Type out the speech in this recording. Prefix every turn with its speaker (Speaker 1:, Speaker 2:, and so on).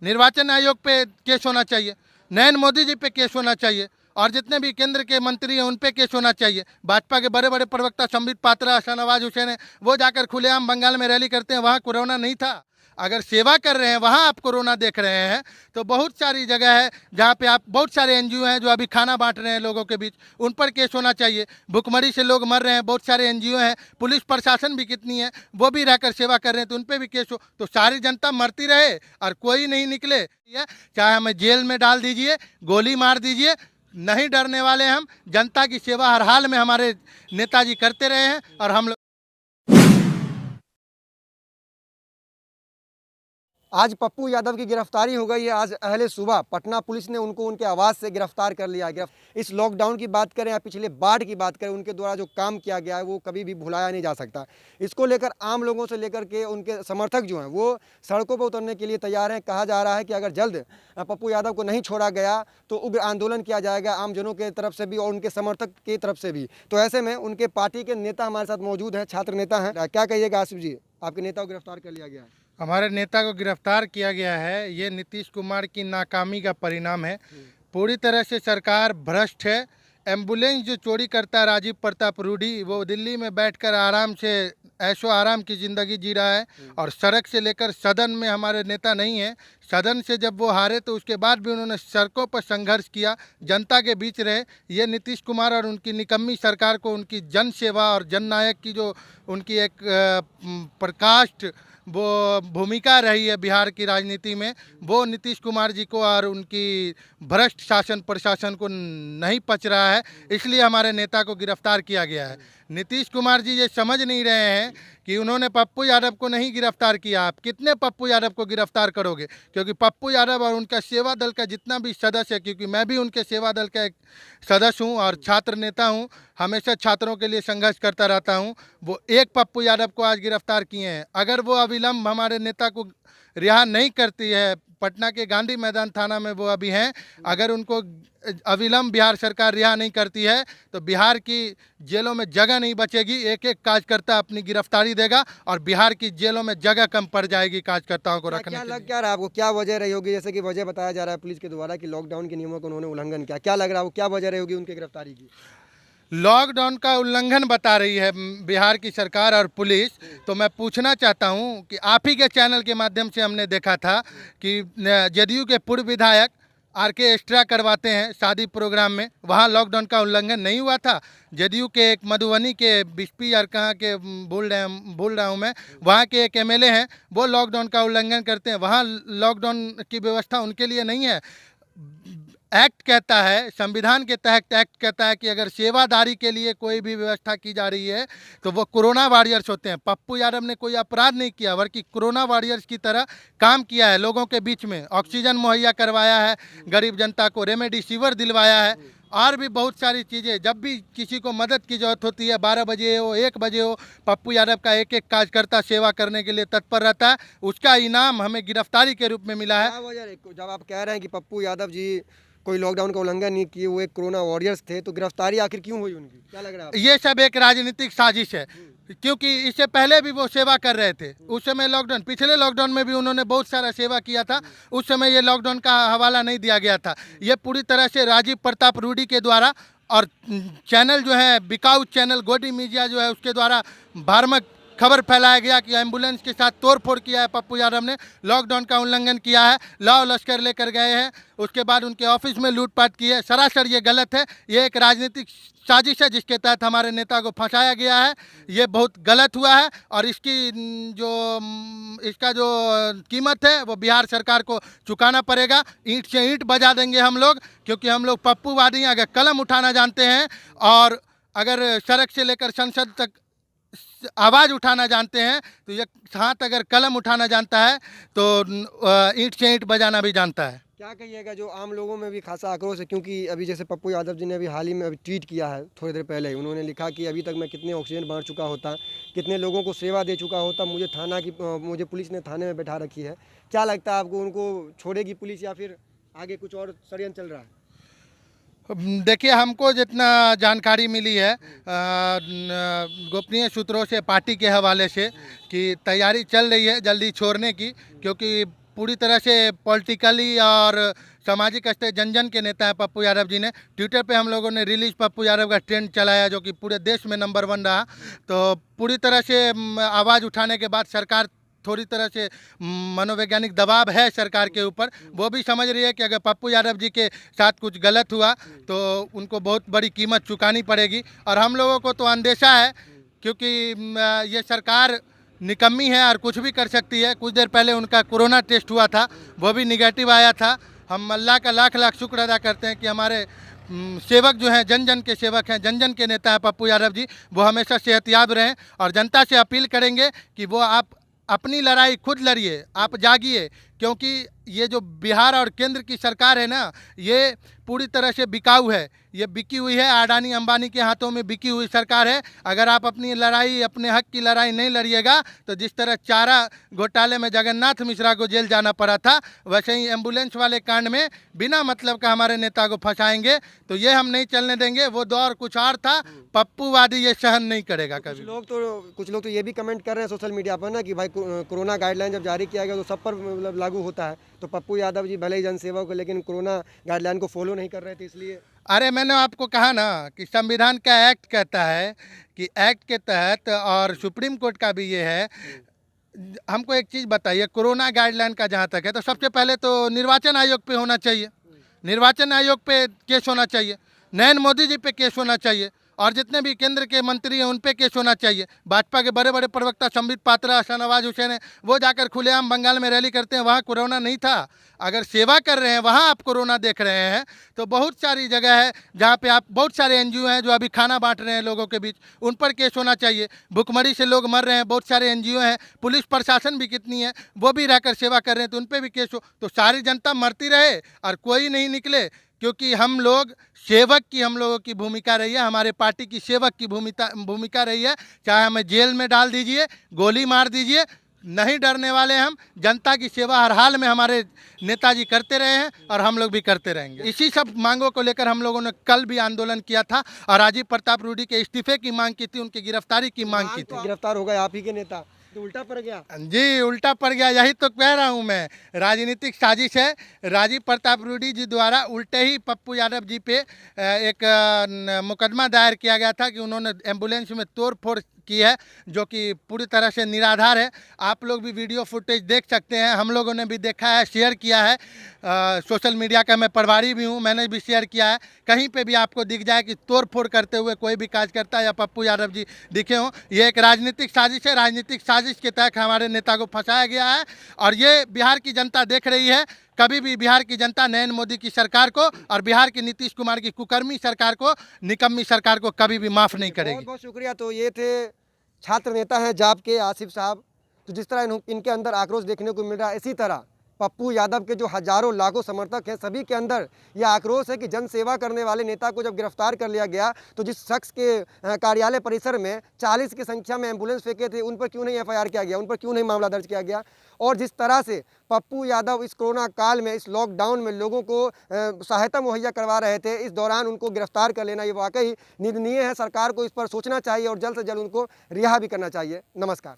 Speaker 1: निर्वाचन आयोग पे केस होना चाहिए, नरेंद्र मोदी जी पे केस होना चाहिए, और जितने भी केंद्र के मंत्री हैं उन पे केस होना चाहिए। भाजपा के बड़े बड़े प्रवक्ता संबित पात्रा, शाहनवाज हुसैन है, वो जाकर खुलेआम बंगाल में रैली करते हैं, वहाँ कोरोना नहीं था। अगर सेवा कर रहे हैं वहाँ आप कोरोना देख रहे हैं, तो बहुत सारी जगह है जहाँ पे आप, बहुत सारे एनजीओ हैं जो अभी खाना बांट रहे हैं लोगों के बीच, उन पर केस होना चाहिए। भुखमरी से लोग मर रहे हैं, बहुत सारे एनजीओ हैं, पुलिस प्रशासन भी कितनी है, वो भी रहकर सेवा कर रहे हैं, तो उन पर भी केस हो, तो सारी जनता मरती रहे और कोई नहीं निकले। चाहे हमें जेल में डाल दीजिए, गोली मार दीजिए, नहीं डरने वाले हम। जनता की सेवा हर हाल में हमारे नेताजी करते रहे हैं और हम लोग।
Speaker 2: आज पप्पू यादव की गिरफ्तारी हो गई है। आज अहले सुबह पटना पुलिस ने उनको उनके आवास से गिरफ्तार कर लिया है। इस लॉकडाउन की बात करें या पिछले बाढ़ की बात करें, उनके द्वारा जो काम किया गया है वो कभी भी भुलाया नहीं जा सकता। इसको लेकर आम लोगों से लेकर के उनके समर्थक जो हैं वो सड़कों पर उतरने के लिए तैयार हैं। कहा जा रहा है कि अगर जल्द पप्पू यादव को नहीं छोड़ा गया तो उग्र आंदोलन किया जाएगा, आमजनों के तरफ से भी और उनके समर्थक की तरफ से भी। तो ऐसे में उनके पार्टी के नेता हमारे साथ मौजूद हैं, छात्र नेता हैं। क्या कहिएगा आसिफ जी, आपके नेता को गिरफ्तार कर लिया गया है?
Speaker 1: हमारे नेता को गिरफ्तार किया गया है, ये नीतीश कुमार की नाकामी का परिणाम है। पूरी तरह से सरकार भ्रष्ट है। एम्बुलेंस जो चोरी करता है राजीव प्रताप रूडी, वो दिल्ली में बैठकर आराम से ऐशो आराम की ज़िंदगी जी रहा है, और सड़क से लेकर सदन में हमारे नेता नहीं है। सदन से जब वो हारे तो उसके बाद भी उन्होंने सड़कों पर संघर्ष किया, जनता के बीच रहे। ये नीतीश कुमार और उनकी निकम्मी सरकार को उनकी जन सेवा और जननायक की जो उनकी एक प्रकाष्ठ वो भूमिका रही है बिहार की राजनीति में, वो नीतीश कुमार जी को और उनकी भ्रष्ट शासन प्रशासन को नहीं पच रहा है, इसलिए हमारे नेता को गिरफ्तार किया गया है। नीतीश कुमार जी ये समझ नहीं रहे हैं कि उन्होंने पप्पू यादव को नहीं गिरफ्तार किया। आप कितने पप्पू यादव को गिरफ्तार करोगे? क्योंकि पप्पू यादव और उनका सेवा दल का जितना भी सदस्य है, क्योंकि मैं भी उनके सेवा दल का एक सदस्य हूँ और छात्र नेता हूँ, हमेशा छात्रों के लिए संघर्ष करता रहता हूँ, वो एक पप्पू यादव को आज गिरफ्तार किए हैं। अगर वो अविलंब हमारे नेता को रिहा नहीं करती है, पटना के गांधी मैदान थाना में वो अभी हैं, अगर उनको अविलंब बिहार सरकार रिहा नहीं करती है तो बिहार की जेलों में जगह नहीं बचेगी। एक एक कार्यकर्ता अपनी गिरफ्तारी देगा और बिहार की जेलों में जगह कम पड़ जाएगी कार्यकर्ताओं को रखने
Speaker 2: क्या
Speaker 1: के
Speaker 2: लग
Speaker 1: लिए।
Speaker 2: क्या रहा है आपको, क्या वजह रही होगी? जैसे कि वजह बताया जा रहा है पुलिस के द्वारा कि लॉकडाउन के नियमों का उन्होंने उल्लंघन किया, क्या लग रहा है वो क्या वजह रही होगी उनकी गिरफ्तारी की?
Speaker 1: लॉकडाउन का उल्लंघन बता रही है बिहार की सरकार और पुलिस। तो मैं पूछना चाहता हूं कि आप ही के चैनल के माध्यम से हमने देखा था कि जदयू के पूर्व विधायक ऑर्केस्ट्रा करवाते हैं शादी प्रोग्राम में, वहां लॉकडाउन का उल्लंघन नहीं हुआ था। जदयू के एक मधुबनी के बिस्पी और कहाँ के भूल रहा हूँ मैं, वहाँ के एक एमएलए हैं, वो लॉकडाउन का उल्लंघन करते हैं। वहाँ लॉकडाउन की व्यवस्था उनके लिए नहीं है। एक्ट कहता है, संविधान के तहत एक्ट कहता है कि अगर सेवादारी के लिए कोई भी व्यवस्था की जा रही है तो वो कोरोना वॉरियर्स होते हैं। पप्पू यादव ने कोई अपराध नहीं किया, बल्कि कोरोना वॉरियर्स की तरह काम किया है, लोगों के बीच में ऑक्सीजन मुहैया करवाया है, गरीब जनता को रेमडेसिविर दिलवाया है, और भी बहुत सारी चीज़ें। जब भी किसी को मदद की जरूरत होती है, 12 बजे हो 1 बजे हो, पप्पू यादव का एक एक कार्यकर्ता सेवा करने के लिए तत्पर रहता है। उसका इनाम हमें गिरफ्तारी के रूप में मिला है।
Speaker 2: क्या वजह है? जब आप कह रहे हैं कि पप्पू यादव जी कोई लॉकडाउन का उल्लंघन नहीं किए, वो एक कोरोना वॉरियर्स थे, तो गिरफ्तारी आखिर क्यों हुई उनकी, क्या लग रहा है आपको?
Speaker 1: ये सब एक राजनीतिक साजिश है, क्योंकि इससे पहले भी वो सेवा कर रहे थे। उस समय लॉकडाउन, पिछले लॉकडाउन में भी उन्होंने बहुत सारा सेवा किया था, उस समय ये लॉकडाउन का हवाला नहीं दिया गया था। ये पूरी तरह से राजीव प्रताप रूडी के द्वारा और चैनल जो है बिकाऊ चैनल गोडी मीडिया जो है उसके द्वारा भ्रामक खबर फैलाया गया कि एम्बुलेंस के साथ तोड़फोड़ किया है पप्पू यादव ने, लॉकडाउन का उल्लंघन किया है, लाव लश्कर लेकर गए हैं, उसके बाद उनके ऑफिस में लूटपाट की है। सरासर ये गलत है, ये एक राजनीतिक साजिश है जिसके तहत हमारे नेता को फंसाया गया है। ये बहुत गलत हुआ है और इसका जो कीमत है वो बिहार सरकार को चुकाना पड़ेगा। ईंट से ईंट बजा देंगे हम लोग, क्योंकि हम लोग पप्पूवादी हैं। अगर कलम उठाना जानते हैं और अगर सड़क से लेकर संसद तक आवाज़ उठाना जानते हैं, तो ये हाथ अगर कलम उठाना जानता है तो ईंट से ईंट बजाना भी जानता है।
Speaker 2: क्या कहिएगा जो आम लोगों में भी खासा आक्रोश है, क्योंकि अभी जैसे पप्पू यादव जी ने अभी हाल ही में अभी ट्वीट किया है, थोड़ी देर पहले ही उन्होंने लिखा कि अभी तक मैं कितने ऑक्सीजन बांट चुका होता, कितने लोगों को सेवा दे चुका होता, मुझे पुलिस ने थाने में बैठा रखी है। क्या लगता है आपको, उनको छोड़ेगी पुलिस या फिर आगे कुछ और षड्यंत्र चल रहा है?
Speaker 1: देखिए, हमको जितना जानकारी मिली है गोपनीय सूत्रों से, पार्टी के हवाले से, कि तैयारी चल रही है जल्दी छोड़ने की, क्योंकि पूरी तरह से पॉलिटिकली और सामाजिक स्तर जन जन के नेता हैं पप्पू यादव जी ने। ट्विटर पे हम लोगों ने रिलीज पप्पू यादव का ट्रेंड चलाया जो कि पूरे देश में नंबर 1 रहा। तो पूरी तरह से आवाज़ उठाने के बाद सरकार थोड़ी तरह से मनोवैज्ञानिक दबाव है सरकार के ऊपर। वो भी समझ रही है कि अगर पप्पू यादव जी के साथ कुछ गलत हुआ तो उनको बहुत बड़ी कीमत चुकानी पड़ेगी। और हम लोगों को तो अंदेशा है क्योंकि ये सरकार निकम्मी है और कुछ भी कर सकती है। कुछ देर पहले उनका कोरोना टेस्ट हुआ था, वो भी निगेटिव आया था। हम अल्लाह का लाख लाख शुक्र अदा करते हैं कि हमारे सेवक जो हैं, जन जन के सेवक हैं, जन जन के नेता हैं पप्पू यादव जी, वो हमेशा सेहतयाब रहें। और जनता से अपील करेंगे कि वो आप अपनी लड़ाई खुद लड़िए, आप जागिए, क्योंकि ये जो बिहार और केंद्र की सरकार है ना, ये पूरी तरह से बिकाऊ है। ये बिकी हुई है, अडानी अंबानी के हाथों में बिकी हुई सरकार है। अगर आप अपनी लड़ाई, अपने हक की लड़ाई नहीं लड़िएगा तो जिस तरह चारा घोटाले में जगन्नाथ मिश्रा को जेल जाना पड़ा था, वैसे ही एम्बुलेंस वाले कांड में बिना मतलब का हमारे नेता को फंसाएंगे। तो ये हम नहीं चलने देंगे। वो दौर कुछ और था, पप्पूवादी ये सहन नहीं करेगा कभी।
Speaker 2: कुछ लोग तो ये भी कमेंट कर रहे हैं सोशल मीडिया पर ना कि भाई कोरोना गाइडलाइन जब जारी किया गया तो सब पर मतलब लागू होता है, तो पप्पू यादव जी भले ही जनसेवक हो लेकिन कोरोना गाइडलाइन को फॉलो नहीं कर रहे थे, इसलिए।
Speaker 1: अरे मैंने आपको कहा ना कि संविधान का एक्ट कहता है कि एक्ट के तहत, और सुप्रीम कोर्ट का भी ये है। हमको एक चीज़ बताइए, कोरोना गाइडलाइन का जहाँ तक है तो सबसे पहले तो निर्वाचन आयोग पे होना चाहिए। निर्वाचन आयोग पे केस होना चाहिए, नरेंद्र मोदी जी पे केस होना चाहिए, और जितने भी केंद्र के मंत्री हैं उन पे केस होना चाहिए। भाजपा के बड़े बड़े प्रवक्ता संबित पात्रा, शाहनवाज हुसैन है, वो जाकर खुलेआम बंगाल में रैली करते हैं, वहाँ कोरोना नहीं था। अगर सेवा कर रहे हैं वहाँ आप कोरोना देख रहे हैं, तो बहुत सारी जगह है जहाँ पे आप, बहुत सारे एनजीओ हैं जो अभी खाना बांट रहे हैं लोगों के बीच, उन पर केस होना चाहिए। भुखमरी से लोग मर रहे हैं, बहुत सारे एनजीओ हैं। पुलिस प्रशासन भी कितनी है, वो भी रहकर सेवा कर रहे हैं, तो उन पर भी केस हो। तो सारी जनता मरती रहे और कोई नहीं निकले, क्योंकि हम लोग सेवक की, हम लोगों की भूमिका रही है, हमारे पार्टी की सेवक की भूमिका रही है। चाहे हमें जेल में डाल दीजिए, गोली मार दीजिए, नहीं डरने वाले हम। जनता की सेवा हर हाल में हमारे नेताजी करते रहे हैं और हम लोग भी करते रहेंगे। इसी सब मांगों को लेकर हम लोगों ने कल भी आंदोलन किया था और राजीव प्रताप रूडी के इस्तीफे की मांग की थी, उनकी गिरफ्तारी की मांग की थी।
Speaker 2: गिरफ्तार हो गए आप ही के नेता, तो उल्टा पड़ गया।
Speaker 1: जी, उल्टा पड़ गया, यही तो कह रहा हूँ मैं। राजनीतिक साजिश है। राजीव प्रताप रूडी जी द्वारा उल्टे ही पप्पू यादव जी पे एक मुकदमा दायर किया गया था कि उन्होंने एम्बुलेंस में तोड़ फोड़ की है, जो कि पूरी तरह से निराधार है। आप लोग भी वीडियो फुटेज देख सकते हैं, हम लोगों ने भी देखा है, शेयर किया है। सोशल मीडिया का मैं प्रभारी भी हूँ, मैंने भी शेयर किया है। कहीं पे भी आपको दिख जाए कि तोड़ फोड़ करते हुए कोई भी कार्यकर्ता या पप्पू यादव जी दिखे हों, ये एक राजनीतिक साजिश है। राजनीतिक साजिश के तहत हमारे नेता को फंसाया गया है और ये बिहार की जनता देख रही है। कभी भी बिहार की जनता नरेंद्र मोदी की सरकार को और बिहार की नीतीश कुमार की कुकर्मी सरकार को, निकम्मी सरकार को कभी भी माफ़ नहीं करेगी।
Speaker 2: बहुत बहुत शुक्रिया। तो ये थे छात्र नेता हैं जाप के आसिफ साहब। तो जिस तरह इनके अंदर आक्रोश देखने को मिल रहा है, इसी तरह पप्पू यादव के जो हजारों लाखों समर्थक हैं, सभी के अंदर यह आक्रोश है कि जन सेवा करने वाले नेता को जब गिरफ्तार कर लिया गया तो जिस शख्स के कार्यालय परिसर में 40 की संख्या में एम्बुलेंस फेंके थे, उन पर क्यों नहीं एफआईआर किया गया, उन पर क्यों नहीं मामला दर्ज किया गया। और जिस तरह से पप्पू यादव इस कोरोना काल में, इस लॉकडाउन में लोगों को सहायता मुहैया करवा रहे थे, इस दौरान उनको गिरफ्तार कर लेना ये वाकई निंदनीय है। सरकार को इस पर सोचना चाहिए और जल्द से जल्द उनको रिहा भी करना चाहिए। नमस्कार।